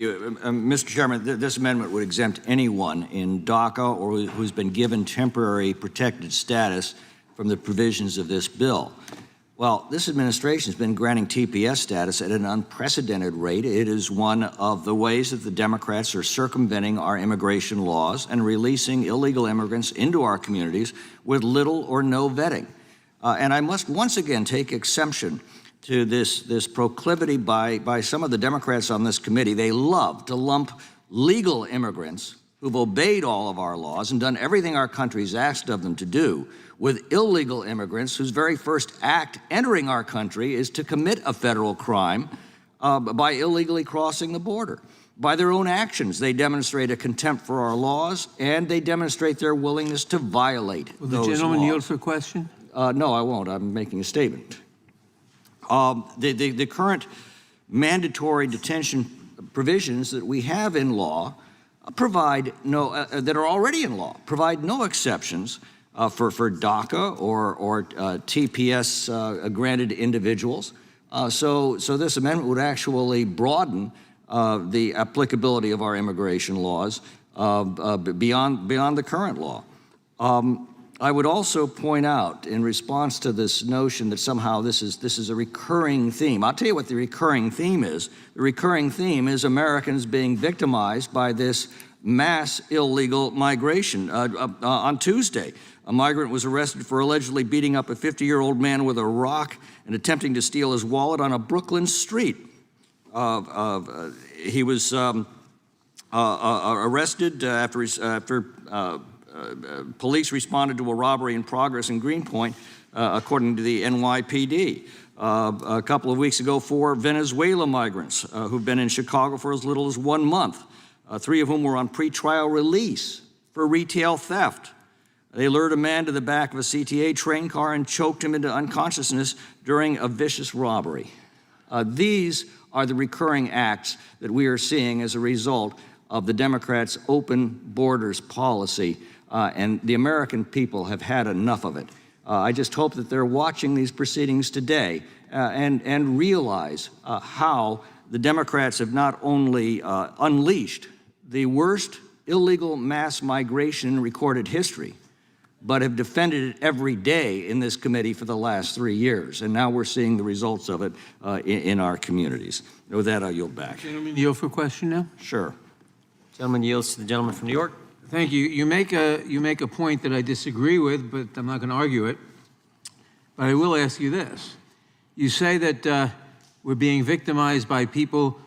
Mr. Chairman, this amendment would exempt anyone in DACA or who's been given temporary protected status from the provisions of this bill. Well, this administration has been granting TPS status at an unprecedented rate. It is one of the ways that the Democrats are circumventing our immigration laws and releasing illegal immigrants into our communities with little or no vetting. And I must once again take exception to this proclivity by some of the Democrats on this committee. They love to lump legal immigrants who've obeyed all of our laws and done everything our country's asked of them to do with illegal immigrants whose very first act entering our country is to commit a federal crime by illegally crossing the border. By their own actions, they demonstrate a contempt for our laws, and they demonstrate their willingness to violate those laws. Will the gentleman yield for a question? No, I won't. I'm making a statement. The current mandatory detention provisions that we have in law provide no, that are already in law, provide no exceptions for DACA or TPS granted individuals. So this amendment would actually broaden the applicability of our immigration laws beyond the current law. I would also point out, in response to this notion that somehow this is a recurring theme, I'll tell you what the recurring theme is. The recurring theme is Americans being victimized by this mass illegal migration. On Tuesday, a migrant was arrested for allegedly beating up a 50-year-old man with a rock and attempting to steal his wallet on a Brooklyn street. He was arrested after police responded to a robbery in progress in Greenpoint, according to the NYPD. A couple of weeks ago, 4 Venezuela migrants who've been in Chicago for as little as 1 month, 3 of whom were on pretrial release for retail theft. They lured a man to the back of a CTA train car and choked him into unconsciousness during a vicious robbery. These are the recurring acts that we are seeing as a result of the Democrats' open borders policy, and the American people have had enough of it. I just hope that they're watching these proceedings today and realize how the Democrats have not only unleashed the worst illegal mass migration in recorded history, but have defended it every day in this committee for the last 3 years. And now we're seeing the results of it in our communities. And with that, I'll yield back. Gentleman yield for a question now? Sure. Gentleman yields to the gentleman from New York. Thank you. You make a point that I disagree with, but I'm not going to argue it. But I will ask you this. You say that we're being victimized by people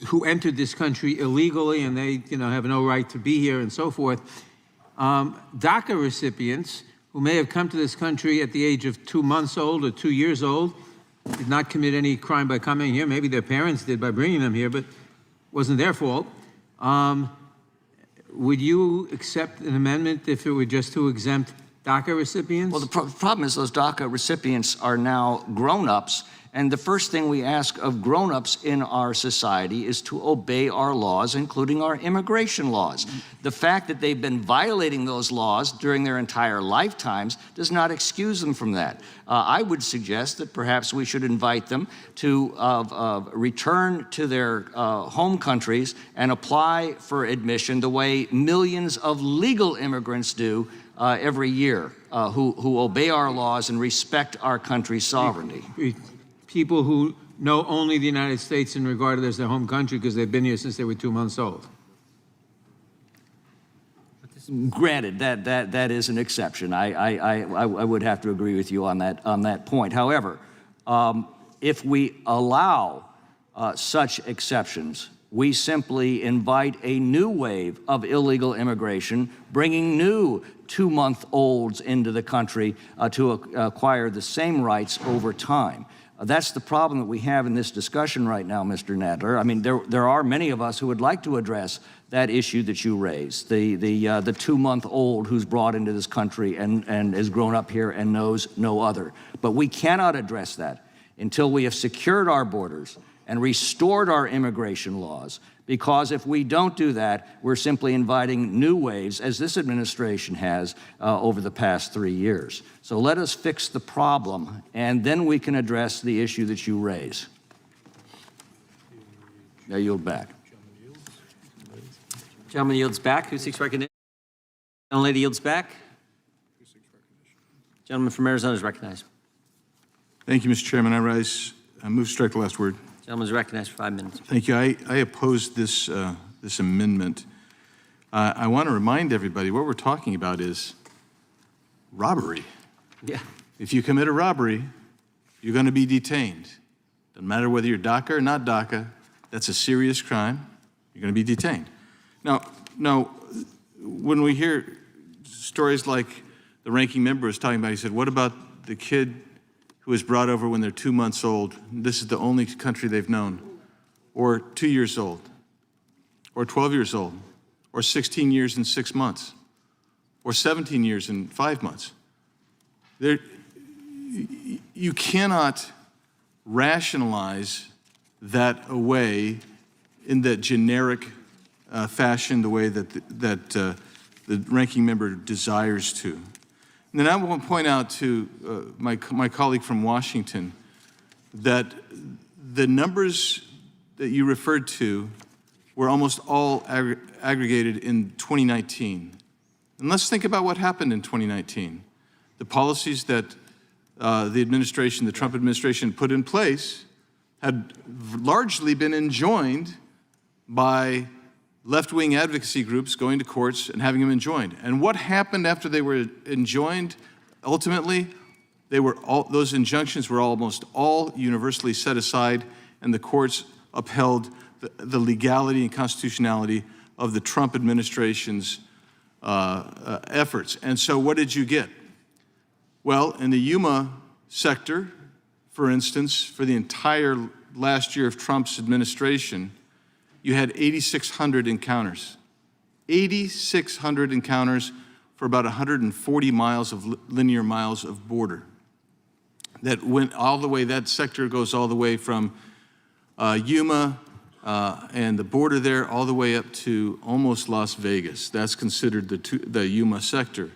who entered this country illegally and they have no right to be here and so forth. DACA recipients who may have come to this country at the age of 2 months old or 2 years old, did not commit any crime by coming here. Maybe their parents did by bringing them here, but it wasn't their fault. Would you accept an amendment if it were just to exempt DACA recipients? Well, the problem is those DACA recipients are now grown-ups, and the first thing we ask of grown-ups in our society is to obey our laws, including our immigration laws. The fact that they've been violating those laws during their entire lifetimes does not excuse them from that. I would suggest that perhaps we should invite them to return to their home countries and apply for admission the way millions of legal immigrants do every year, who obey our laws and respect our country's sovereignty. People who know only the United States and regard it as their home country because they've been here since they were 2 months old. Granted, that is an exception. I would have to agree with you on that point. However, if we allow such exceptions, we simply invite a new wave of illegal immigration, bringing new 2-month-olds into the country to acquire the same rights over time. That's the problem that we have in this discussion right now, Mr. Nadler. I mean, there are many of us who would like to address that issue that you raised, the 2-month-old who's brought into this country and has grown up here and knows no other. But we cannot address that until we have secured our borders and restored our immigration laws, because if we don't do that, we're simply inviting new waves, as this administration has over the past 3 years. So let us fix the problem, and then we can address the issue that you raise. I yield back. Gentleman yields back. Who seeks recognition? Gentlelady yields back. Gentleman from Arizona is recognized. Thank you, Mr. Chairman. I move to strike the last word. Gentleman is recognized for 5 minutes. Thank you. I oppose this, this amendment. I want to remind everybody what we're talking about is robbery. Yeah. If you commit a robbery, you're going to be detained. Doesn't matter whether you're DACA or not DACA, that's a serious crime. You're going to be detained. Now, when we hear stories like the ranking member was talking about, he said, what about the kid who was brought over when they're 2 months old? This is the only country they've known. Or 2 years old, or 12 years old, or 16 years and 6 months, or 17 years and 5 months. You cannot rationalize that away in that generic fashion, the way that the ranking member desires to. And then I want to point out to my colleague from Washington that the numbers that you referred to were almost all aggregated in 2019. And let's think about what happened in 2019. The policies that the Trump administration put in place had largely been enjoined by left-wing advocacy groups going to courts and having them enjoined. And what happened after they were enjoined? Ultimately, those injunctions were almost all universally set aside, and the courts upheld the legality and constitutionality of the Trump administration's efforts. And so what did you get? Well, in the Yuma sector, for instance, for the entire last year of Trump's administration, you had 8,600 encounters. 8,600 encounters for about 140 miles of linear miles of border. That went all the way, that sector goes all the way from Yuma and the border there all the way up to almost Las Vegas. That's considered the Yuma sector.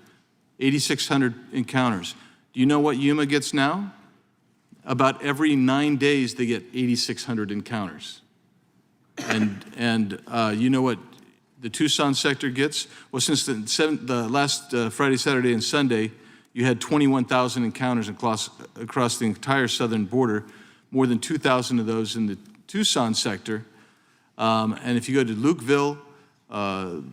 8,600 encounters. Do you know what Yuma gets now? About every 9 days they get 8,600 encounters. And you know what the Tucson sector gets? Well, since the last Friday, Saturday, and Sunday, you had 21,000 encounters across the entire southern border, more than 2,000 of those in the Tucson sector. And if you go to Lukeville,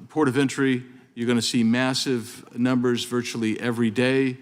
port of entry, you're going to see massive numbers virtually every day,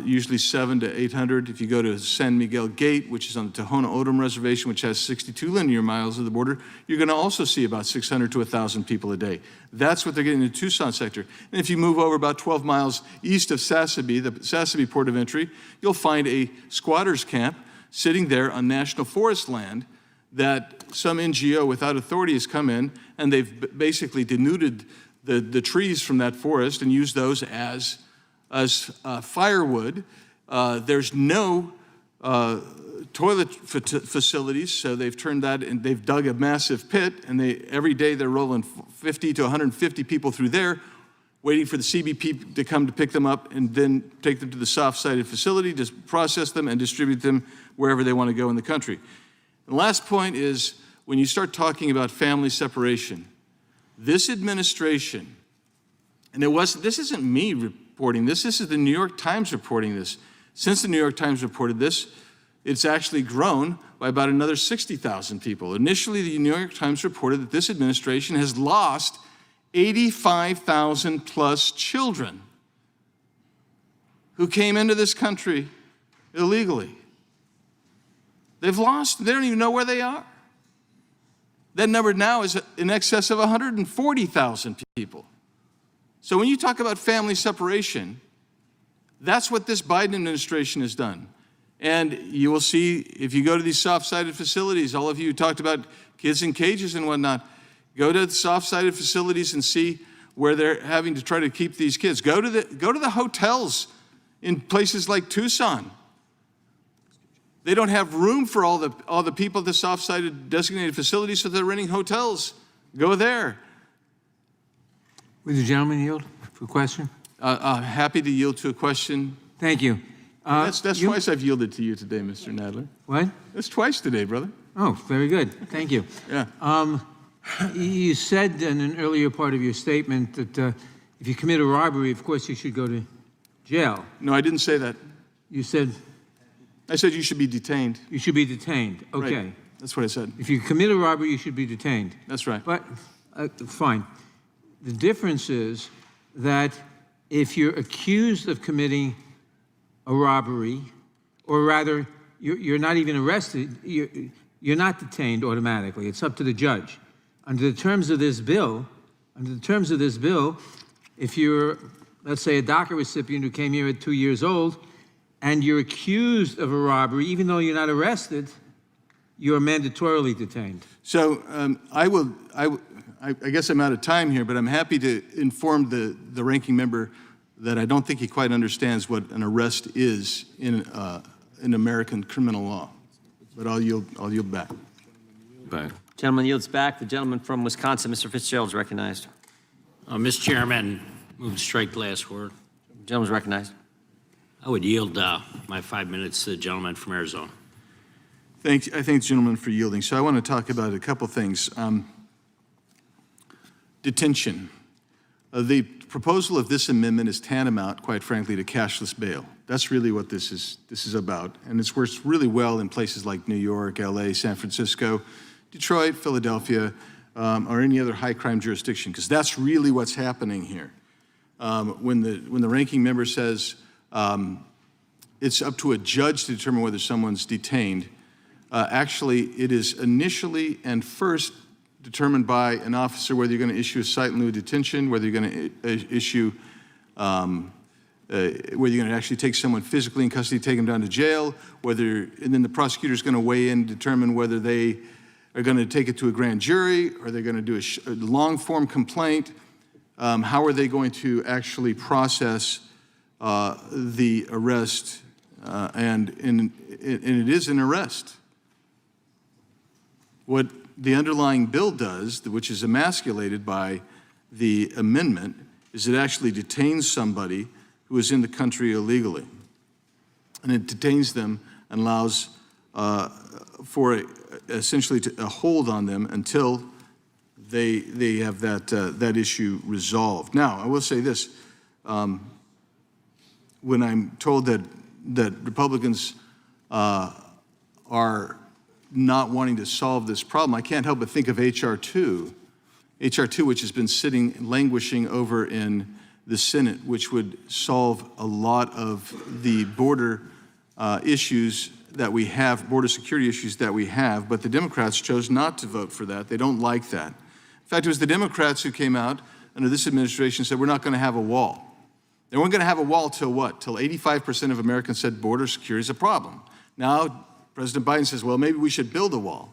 usually 700 to 800. If you go to San Miguel Gate, which is on the Tohono O'odham Reservation, which has 62 linear miles of the border, you're going to also see about 600 to 1,000 people a day. That's what they're getting in the Tucson sector. And if you move over about 12 miles east of Sassabee, the Sassabee port of entry, you'll find a squatters camp sitting there on national forest land that some NGO without authority has come in, and they've basically denuded the trees from that forest and used those as firewood. There's no toilet facilities, so they've turned that, and they've dug a massive pit, and every day they're rolling 50 to 150 people through there, waiting for the CBP to come to pick them up and then take them to the soft-sided facility to process them and distribute them wherever they want to go in the country. And the last point is, when you start talking about family separation, this administration, and this isn't me reporting this is the New York Times reporting this. Since the New York Times reported this, it's actually grown by about another 60,000 people. Initially, the New York Times reported that this administration has lost 85,000 plus children who came into this country illegally. They don't even know where they are. That number now is in excess of 140,000 people. So when you talk about family separation, that's what this Biden administration has done. And you will see, if you go to these soft-sided facilities, all of you talked about kids in cages and whatnot, go to the soft-sided facilities and see where they're having to try to keep these kids. Go to the hotels in places like Tucson. They don't have room for all the people at the soft-sided designated facilities, so they're renting hotels. Go there. Would the gentleman yield for a question? Happy to yield to a question. Thank you. That's twice I've yielded to you today, Mr. Nadler. What? That's twice today, brother. Oh, very good. Thank you. Yeah. You said in an earlier part of your statement that if you commit a robbery, of course, you should go to jail. No, I didn't say that. You said I said you should be detained. you should be detained. Okay. Right. That's what I said. If you commit a robbery, you should be detained. That's right. But, fine. The difference is that if you're accused of committing a robbery, or rather, you're not even arrested, you're not detained automatically. It's up to the judge. Under the terms of this bill, if you're, let's say, a DACA recipient who came here at 2 years old, and you're accused of a robbery, even though you're not arrested, you're mandatorily detained. So I guess I'm out of time here, but I'm happy to inform the ranking member that I don't think he quite understands what an arrest is in American criminal law. But I'll yield back. Gentleman yields back. The gentleman from Wisconsin, Mr. Fitzgerald, is recognized. Mr. Chairman, move to strike the last word. Gentleman is recognized. I would yield my 5 minutes to the gentleman from Arizona. I thank the gentleman for yielding. So I want to talk about a couple things. Detention. The proposal of this amendment is tantamount, quite frankly, to cashless bail. That's really what this is about. And it's worked really well in places like New York, LA, San Francisco, Detroit, Philadelphia, or any other high crime jurisdiction, because that's really what's happening here. When the ranking member says it's up to a judge to determine whether someone's detained, actually it is initially and first determined by an officer whether you're going to issue a cite in lieu of detention, whether you're going to issue, whether you're going to actually take someone physically in custody, take them down to jail, and then the prosecutor's going to weigh in and determine whether they are going to take it to a grand jury, or they're going to do a long-form complaint. How are they going to actually process the arrest? And it is an arrest. What the underlying bill does, which is emasculated by the amendment, is it actually detains somebody who is in the country illegally. And it detains them and allows for essentially a hold on them until they have that issue resolved. Now, I will say this. When I'm told that Republicans are not wanting to solve this problem, I can't help but think of H.R. 2, which has been languishing over in the Senate, which would solve a lot of the border issues that we have, border security issues that we have, but the Democrats chose not to vote for that. They don't like that. In fact, it was the Democrats who came out under this administration and said, we're not going to have a wall. They weren't going to have a wall till what? Till 85% of Americans said border security is a problem. Now, President Biden says, well, maybe we should build a wall.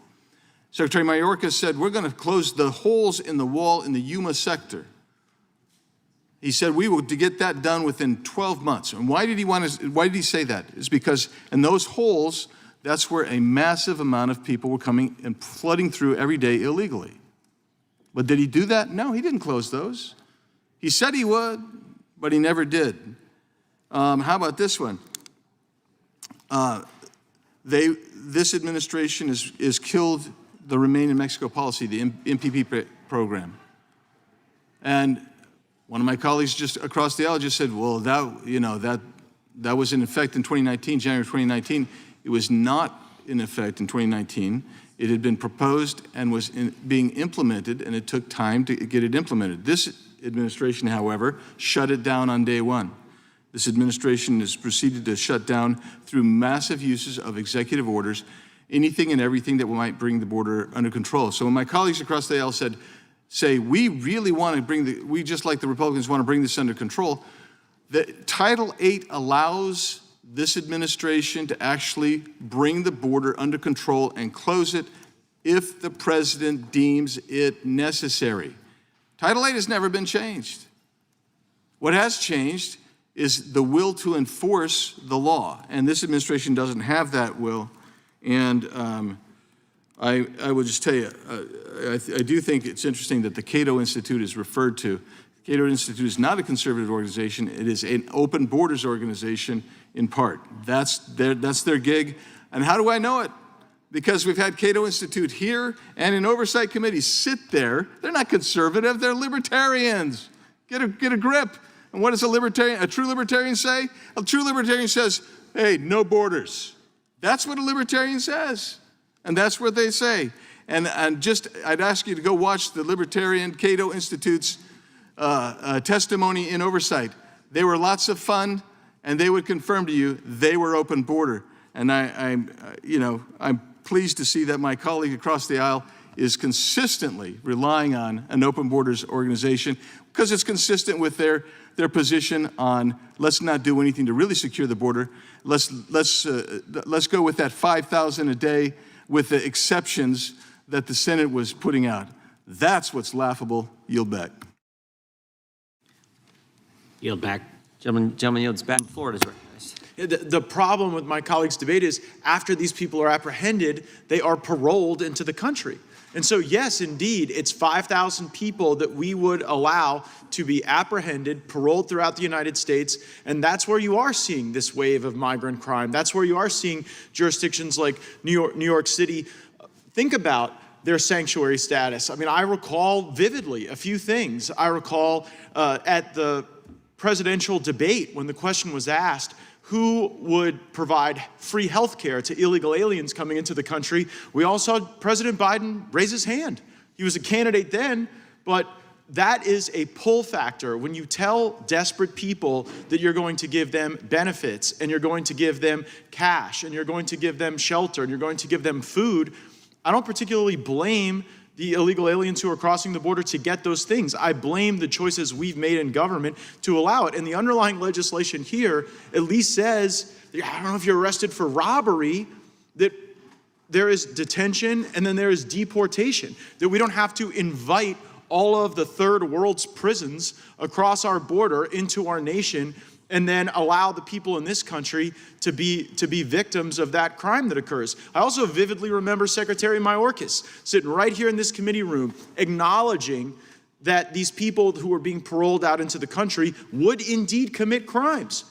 Secretary Mayorkas said, we're going to close the holes in the wall in the Yuma sector. He said, we will get that done within 12 months. And why did he say that? It's because in those holes, that's where a massive amount of people were coming and flooding through every day illegally. But did he do that? No, he didn't close those. He said he would, but he never did. How about this one? This administration has killed the Remain in Mexico policy, the MPP program. And one of my colleagues just across the aisle just said, well, that was in effect in 2019, January 2019. It was not in effect in 2019. It had been proposed and was being implemented, and it took time to get it implemented. This administration, however, shut it down on day one. This administration has proceeded to shut down through massive uses of executive orders, anything and everything that might bring the border under control. So when my colleagues across the aisle say, we really want to we just like the Republicans want to bring this under control, the Title VIII allows this administration to actually bring the border under control and close it if the president deems it necessary. Title VIII has never been changed. What has changed is the will to enforce the law, and this administration doesn't have that will. And I will just tell you, I do think it's interesting that the Cato Institute is referred to. The Cato Institute is not a conservative organization. It is an open borders organization in part. That's their gig. And how do I know it? because we've had Cato Institute here and in oversight committees sit there. They're not conservative, they're libertarians. Get a grip. And what does a true libertarian say? A true libertarian says, hey, no borders. That's what a libertarian says. And that's what they say. And I'd ask you to go watch the Libertarian Cato Institute's testimony in oversight. They were lots of fun, and they would confirm to you they were open border. And I'm pleased to see that my colleague across the aisle is consistently relying on an open borders organization because it's consistent with their position on let's not do anything to really secure the border. Let's go with that 5,000 a day with the exceptions that the Senate was putting out. That's what's laughable. Yield back. Yield back. Gentleman yields back. The floor is recognized. The problem with my colleague's debate is after these people are apprehended, they are paroled into the country. And so, yes, indeed, it's 5,000 people that we would allow to be apprehended, paroled throughout the United States, and that's where you are seeing this wave of migrant crime. That's where you are seeing jurisdictions like New York City think about their sanctuary status. I mean, I recall vividly a few things. I recall at the presidential debate when the question was asked, who would provide free health care to illegal aliens coming into the country? We all saw President Biden raise his hand. He was a candidate then, but that is a pull factor. When you tell desperate people that you're going to give them benefits and you're going to give them cash and you're going to give them shelter and you're going to give them food, I don't particularly blame the illegal aliens who are crossing the border to get those things. I blame the choices we've made in government to allow it. And the underlying legislation here at least says, I don't know if you're arrested for robbery, that there is detention and then there is deportation, that we don't have to invite all of the third world's prisons across our border into our nation and then allow the people in this country to be victims of that crime that occurs. I also vividly remember Secretary Mayorkas sitting right here in this committee room acknowledging that these people who were being paroled out into the country would indeed commit crimes.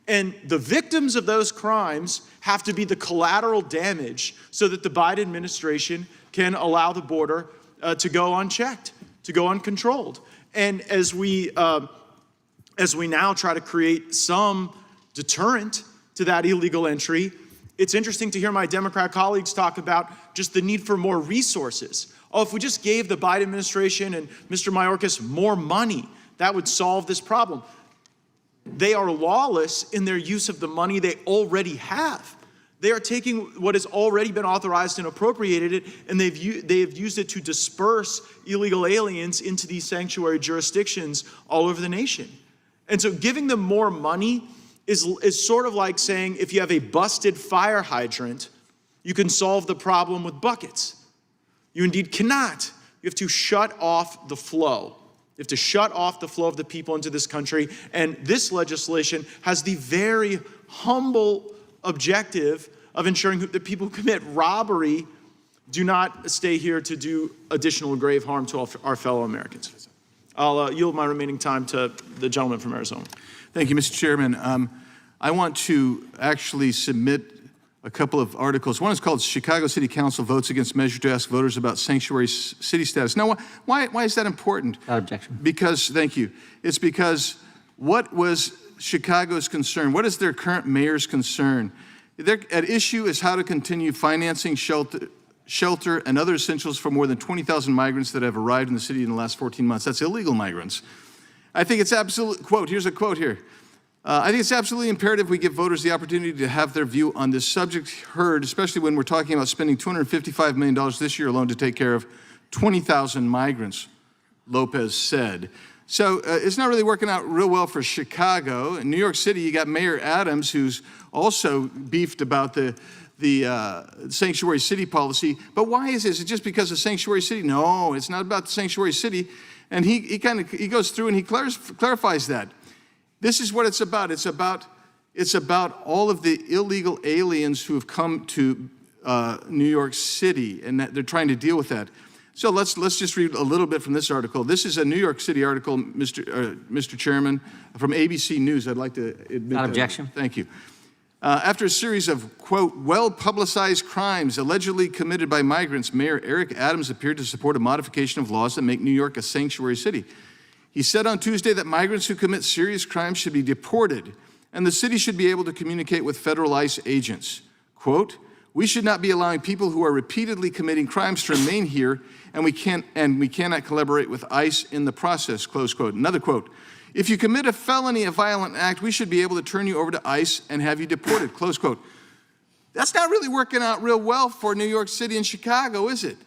And the victims of those crimes have to be the collateral damage so that the Biden administration can allow the border to go unchecked, to go uncontrolled. And as we now try to create some deterrent to that illegal entry, it's interesting to hear my Democrat colleagues talk about just the need for more resources. Oh, if we just gave the Biden administration and Mr. Mayorkas more money, that would solve this problem. They are lawless in their use of the money they already have. They are taking what has already been authorized and appropriated it, and they've used it to disperse illegal aliens into these sanctuary jurisdictions all over the nation. And so giving them more money is sort of like saying if you have a busted fire hydrant, you can solve the problem with buckets. You indeed cannot. You have to shut off the flow. You have to shut off the flow of the people into this country. And this legislation has the very humble objective of ensuring that people who commit robbery do not stay here to do additional grave harm to our fellow Americans. I'll yield my remaining time to the gentleman from Arizona. Thank you, Mr. Chairman. I want to actually submit a couple of articles. One is called Chicago City Council Votes Against Measure to Ask Voters About Sanctuary City Status. Now, why is that important? Without objection. Because, thank you. It's because what was Chicago's concern? What is their current mayor's concern? At issue is how to continue financing shelter and other essentials for more than 20,000 migrants that have arrived in the city in the last 14 months. That's illegal migrants. I think it's absolute, quote, here's a quote here. I think it's absolutely imperative we give voters the opportunity to have their view on this subject heard, especially when we're talking about spending $255 million this year alone to take care of 20,000 migrants, Lopez said. So it's not really working out real well for Chicago. In New York City, you got Mayor Adams, who's also beefed about the sanctuary city policy. But why is this? Is it just because of sanctuary city? No, it's not about the sanctuary city. And he goes through and he clarifies that. This is what it's about. It's about all of the illegal aliens who have come to New York City, and that they're trying to deal with that. So let's just read a little bit from this article. This is a New York City article, Mr. Chairman, from ABC News. I'd like to admit. Without objection. Thank you. After a series of, quote, well-publicized crimes allegedly committed by migrants, Mayor Eric Adams appeared to support a modification of laws that make New York a sanctuary city. He said on Tuesday that migrants who commit serious crimes should be deported, and the city should be able to communicate with federal ICE agents. Quote, we should not be allowing people who are repeatedly committing crimes to remain here, and we cannot collaborate with ICE in the process, close quote. Another quote, if you commit a felony, a violent act, we should be able to turn you over to ICE and have you deported, close quote. That's not really working out real well for New York City and Chicago, is it?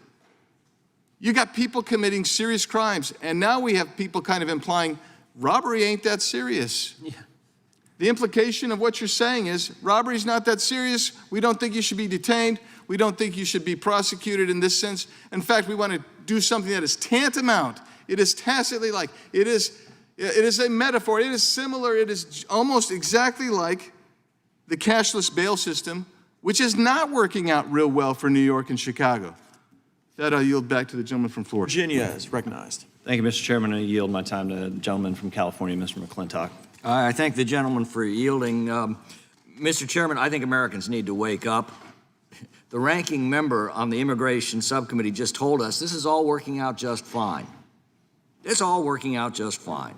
You got people committing serious crimes, and now we have people kind of implying robbery ain't that serious. Yeah. The implication of what you're saying is robbery's not that serious. We don't think you should be detained. We don't think you should be prosecuted in this sense. In fact, we want to do something that is tantamount. It is tacitly like, it is a metaphor. It is similar. It is almost exactly like the cashless bail system, which is not working out real well for New York and Chicago. That I'll yield back to the gentleman from Florida. Virginia is recognized. Thank you, Mr. Chairman. I yield my time to the gentleman from California, Mr. McClintock. I thank the gentleman for yielding. Mr. Chairman, I think Americans need to wake up. The ranking member on the Immigration Subcommittee just told us this is all working out just fine. It's all working out just fine.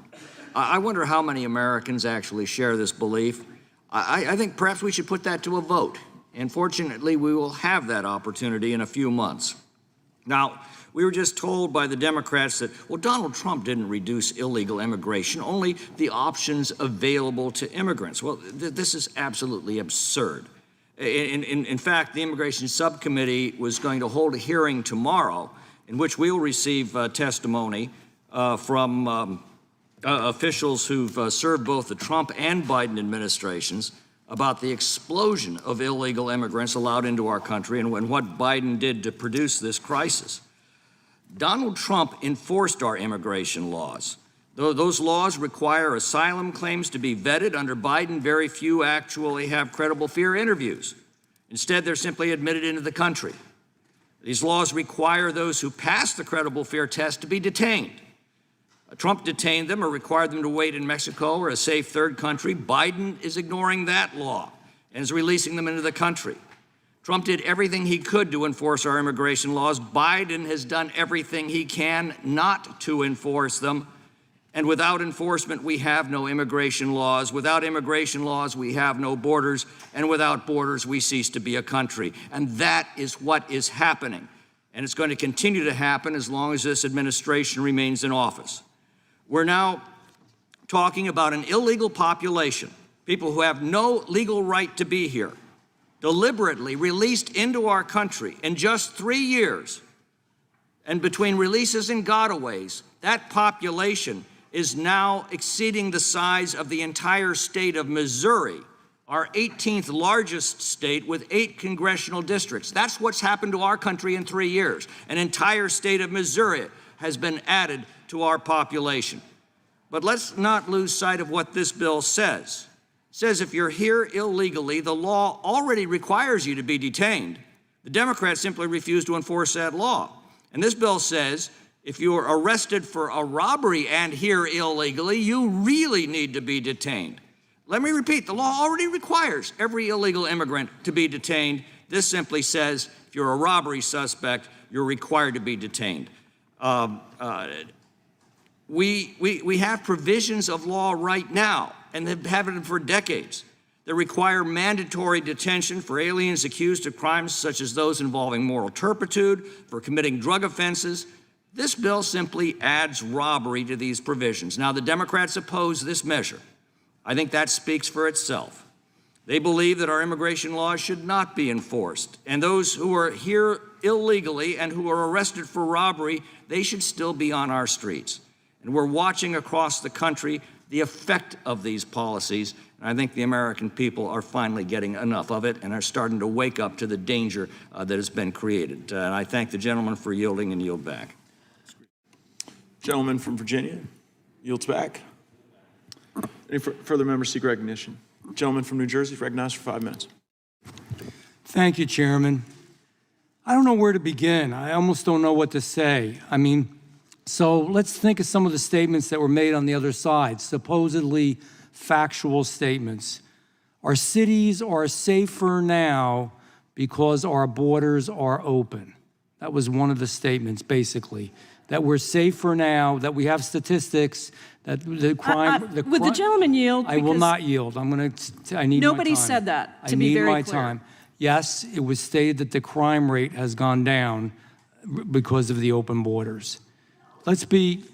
I wonder how many Americans actually share this belief. I think perhaps we should put that to a vote. And fortunately, we will have that opportunity in a few months. Now, we were just told by the Democrats that, well, Donald Trump didn't reduce illegal immigration, only the options available to immigrants. Well, this is absolutely absurd. In fact, the Immigration Subcommittee was going to hold a hearing tomorrow in which we'll receive testimony from officials who've served both the Trump and Biden administrations about the explosion of illegal immigrants allowed into our country and what Biden did to produce this crisis. Donald Trump enforced our immigration laws. Though those laws require asylum claims to be vetted, under Biden, very few actually have credible fear interviews. Instead, they're simply admitted into the country. These laws require those who pass the credible fear test to be detained. Trump detained them or required them to wait in Mexico or a safe third country. Biden is ignoring that law and is releasing them into the country. Trump did everything he could to enforce our immigration laws. Biden has done everything he can not to enforce them. And without enforcement, we have no immigration laws. Without immigration laws, we have no borders. And without borders, we cease to be a country. And that is what is happening. And it's going to continue to happen as long as this administration remains in office. We're now talking about an illegal population, people who have no legal right to be here, deliberately released into our country in just 3 years. And between releases and gotaways, that population is now exceeding the size of the entire state of Missouri, our 18th largest state with 8 congressional districts. That's what's happened to our country in 3 years. An entire state of Missouri has been added to our population. But let's not lose sight of what this bill says. It says if you're here illegally, the law already requires you to be detained. The Democrats simply refuse to enforce that law. And this bill says if you're arrested for a robbery and here illegally, you really need to be detained. Let me repeat, the law already requires every illegal immigrant to be detained. This simply says if you're a robbery suspect, you're required to be detained. We have provisions of law right now, and they've had it for decades, that require mandatory detention for aliens accused of crimes such as those involving moral turpitude, for committing drug offenses. This bill simply adds robbery to these provisions. Now, the Democrats oppose this measure. I think that speaks for itself. They believe that our immigration laws should not be enforced, and those who are here illegally and who are arrested for robbery, they should still be on our streets. And we're watching across the country the effect of these policies, and I think the American people are finally getting enough of it and are starting to wake up to the danger that has been created. And I thank the gentleman for yielding and yield back. Gentleman from Virginia yields back. Any further members seek recognition? Gentleman from New Jersey, recognized for 5 minutes. Thank you, Chairman. I don't know where to begin. I almost don't know what to say. So let's think of some of the statements that were made on the other side, supposedly factual statements. Our cities are safer now because our borders are open. That was one of the statements, basically, that we're safer now, that we have statistics, that the crime... Would the gentleman yield? I will Because not yield. I need my time. Nobody said that, to be very I need my clear. time. Yes, it was stated that the crime rate has gone down because of the open borders. Let's be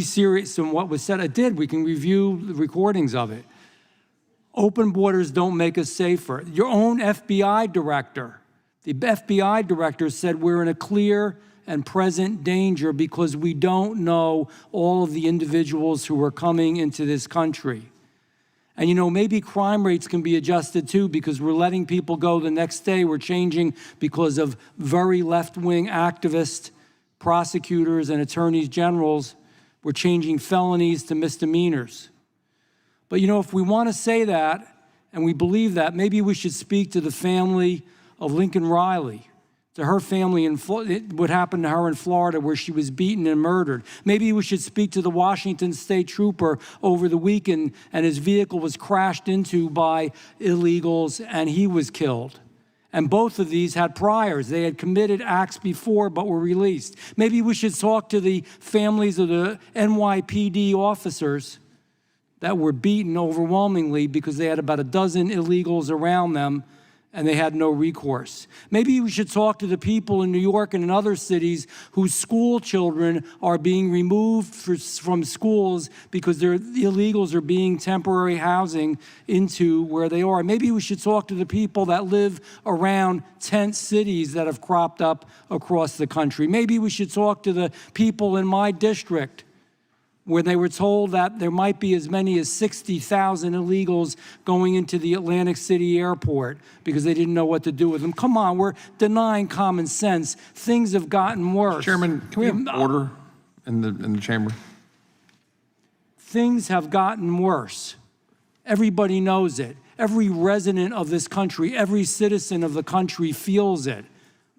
serious in what was said. It did. We can review the recordings of it. Open borders don't make us safer. Your own FBI director, the FBI director said we're in a clear and present danger because we don't know all of the individuals who are coming into this country. And you know, maybe crime rates can be adjusted too because we're letting people go the next day. We're changing because of very left-wing activists, prosecutors, and attorneys generals. We're changing felonies to misdemeanors. But you know, if we want to say that and we believe that, maybe we should speak to the family of Lincoln Riley, to her family in what happened to her in Florida where she was beaten and murdered. Maybe we should speak to the Washington State trooper over the weekend and his vehicle was crashed into by illegals and he was killed. And both of these had priors. They had committed acts before but were released. Maybe we should talk to the families of the NYPD officers that were beaten overwhelmingly because they had about a dozen illegals around them and they had no recourse. Maybe we should talk to the people in New York and in other cities whose school children are being removed from schools because their illegals are being temporary housing into where they are. Maybe we should talk to the people that live around tent cities that have cropped up across the country. Maybe we should talk to the people in my district where they were told that there might be as many as 60,000 illegals going into the Atlantic City airport because they didn't know what to do with them. Come on, we're denying common sense. Things have gotten worse. Chairman, can we have order in the chamber? Things have gotten worse. Everybody knows it. Every resident of this country, every citizen of the country feels it.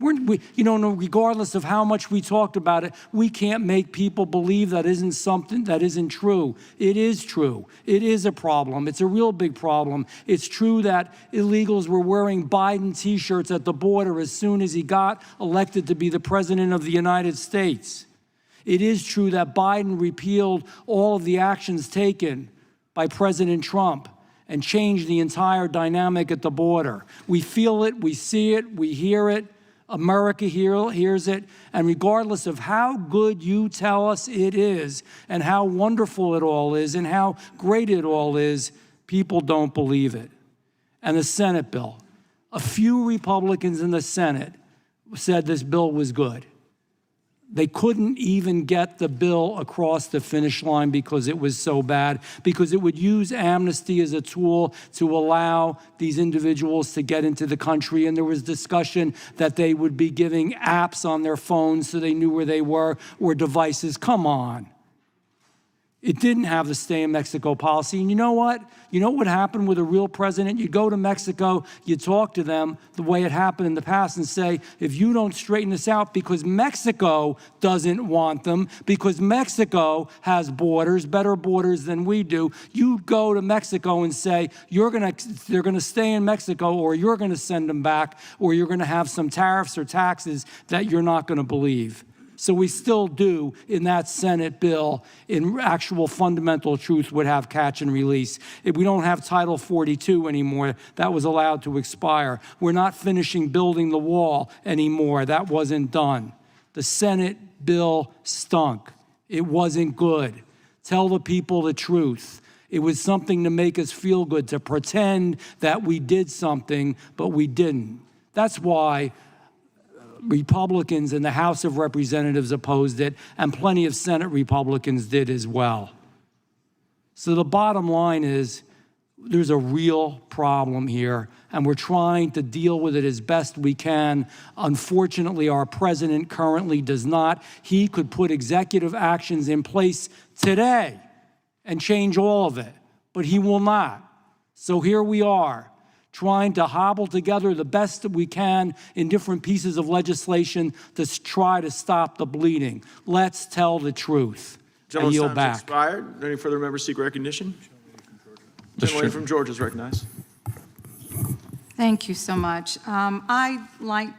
Regardless of how much we talked about it, we can't make people believe that isn't something that isn't true. It is true. It is a problem. It's a real big problem. It's true that illegals were wearing Biden t-shirts at the border as soon as he got elected to be the president of the United States. It is true that Biden repealed all of the actions taken by President Trump and changed the entire dynamic at the border. We feel it, we see it, we hear it. America hears it, and regardless of how good you tell us it is, and how wonderful it all is, and how great it all is, people don't believe it. And the Senate bill, a few Republicans in the Senate said this bill was good. They couldn't even get the bill across the finish line because it was so bad, because it would use amnesty as a tool to allow these individuals to get into the country. And there was discussion that they would be giving apps on their phones so they knew where they were, or devices. Come on. It didn't have the stay in Mexico policy. And you know what? You know what would happen with a real president? You go to Mexico, you talk to them the way it happened in the past and say, if you don't straighten this out, because Mexico doesn't want them, because Mexico has borders, better borders than we do, you go to Mexico and say, they're gonna stay in Mexico, or you're gonna send them back, or you're gonna have some tariffs or taxes that you're not gonna believe. So we still do, in that Senate bill, in actual fundamental truth, would have catch and release. If we don't have Title 42 anymore, that was allowed to expire. We're not finishing building the wall anymore. That wasn't done. The Senate bill stunk. It wasn't good. Tell the people the truth. It was something to make us feel good, to pretend that we did something, but we didn't. That's why Republicans in the House of Representatives opposed it, and plenty of Senate Republicans did as well. So the bottom line is, there's a real problem here, and we're trying to deal with it as best we can. Unfortunately, our president currently does not. He could put executive actions in place today and change all of it, but he will not. So here we are, trying to hobble together the best that we can in different pieces of legislation to try to stop the bleeding. Let's tell the truth. I yield back. Expired. Any further members seek recognition? Gentlelady from Georgia is recognized. Thank you so much. I'd like